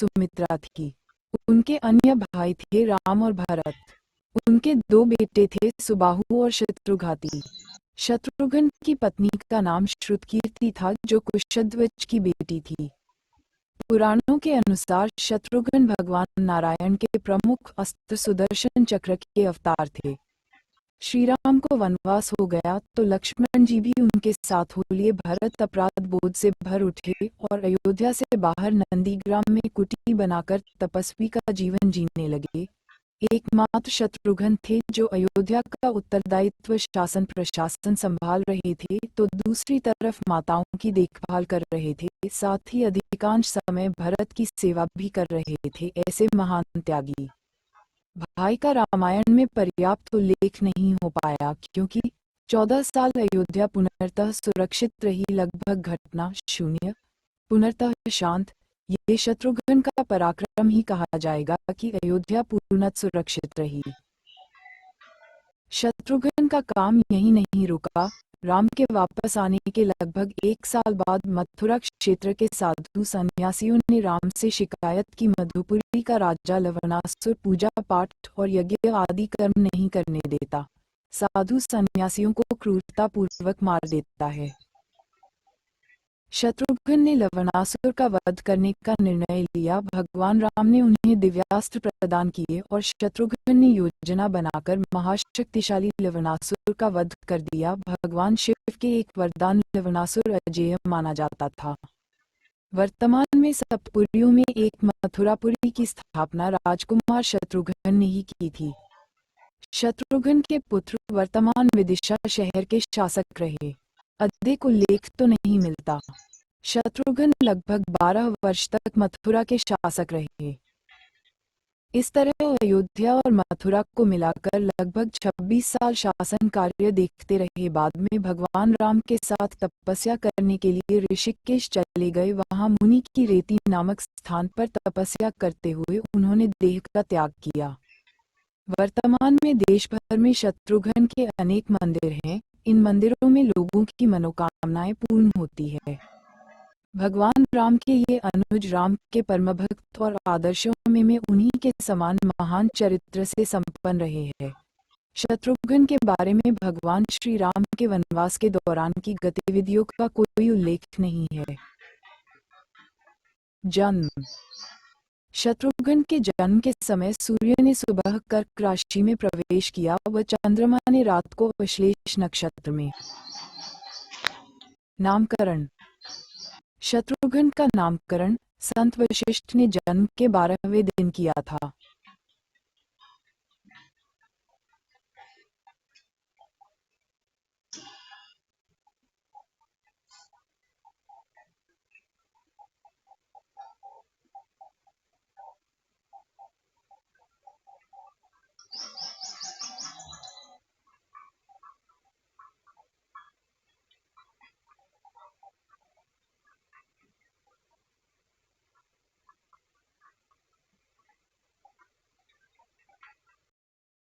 सुमित्रा थी। उनके अन्य भाई थे राम और भरत। उनके 2 बेटे थे सुबाहु और शत्रुघ्न। शत्रुघ्न की पत्नी का नाम श्रुतकीर्ति था, जो कुशध्वज की बेटी थी। पुराणों के अनुसार शत्रुघ्न भगवान नारायण के प्रमुख अस्त्र सुदर्शन चक्र के अवतार थे। श्री राम को वनवास हो गया तो लक्ष्मण जी भी उनके साथ हो लिए भरत अपराध बोध से भर उठे और अयोध्या से बाहर नंदीग्राम में कुटी बनाकर तपस्वी का जीवन जीने लगे। एकमात्र शत्रुघ्न थे जो अयोध्या का उत्तरदायित्व शासन प्रशासन संभाल रहे थे, तो दूसरी तरफ माताओं की देखभाल कर रहे थे, साथ ही अधिकांश समय भरत की सेवा भी कर रहे थे। ऐसे महान त्यागी भाई का रामायण में पर्याप्त उल्लेख नहीं हो पाया, क्योंकि 14 साल अयोध्या पुनर्तः सुरक्षित रही, लगभग घटना शून्य, पुनर्तः शांत। ये शत्रुघ्न का पराक्रम ही कहा जाएगा कि अयोध्या पूर्णतः सुरक्षित रही। शत्रुघ्न का काम यही नहीं रुका। राम के वापस आने के लगभग 1 साल बाद मथुरा क्षेत्र के साधु सन्यासियों ने राम से शिकायत की मधुपुरी का राजा लवणासुर पूजा पाठ और यज्ञ आदि कर्म नहीं करने देता, साधु सन्यासियों को क्रूरतापूर्वक मार देता है। शत्रुघ्न ने लवणासुर का वध करने का निर्णय लिया। भगवान राम ने उन्हें दिव्यास्त्र प्रदान किए और शत्रुघ्न ने योजना बनाकर महाशक्तिशाली लवणासुर का वध कर दिया। भगवान शिव के एक वरदान लवणासुर अजेय माना जाता था। वर्तमान में सप्तपुरियों में एक मथुरापुरी की स्थापना राजकुमार शत्रुघ्न ने ही की थी। शत्रुघ्न के पुत्र वर्तमान विदिशा शहर के शासक रहे। अधिक उल्लेख तो नहीं मिलता। शत्रुघ्न लगभग 12 वर्ष तक मथुरा के शासक रहे। इस तरह अयोध्या और मथुरा को मिलाकर लगभग 26 साल शासन कार्य देखते रहे। बाद में भगवान राम के साथ तपस्या करने के लिए ऋषिकेश चले गए। वहां मुनि की रेती नामक स्थान पर तपस्या करते हुए उन्होंने देह का त्याग किया। वर्तमान में देश भर में शत्रुघ्न के अनेक मंदिर हैं। इन मंदिरों में लोगों की मनोकामनाएं पूर्ण होती है। भगवान राम के ये अनुज राम के परमभक्त और आदर्शों में उन्हीं के समान महान चरित्र से संपन्न रहे हैं। शत्रुघ्न के बारे में भगवान श्री राम के वनवास के दौरान की गतिविधियों का कोई उल्लेख नहीं है। जन्म। शत्रुघ्न के जन्म के समय सूर्य ने सुबह कर्क राशि में प्रवेश किया व चंद्रमा ने रात को अश्लेष नक्षत्र में। नामकरण। शत्रुघ्न का नामकरण संत वशिष्ठ ने जन्म के 12वें दिन किया था।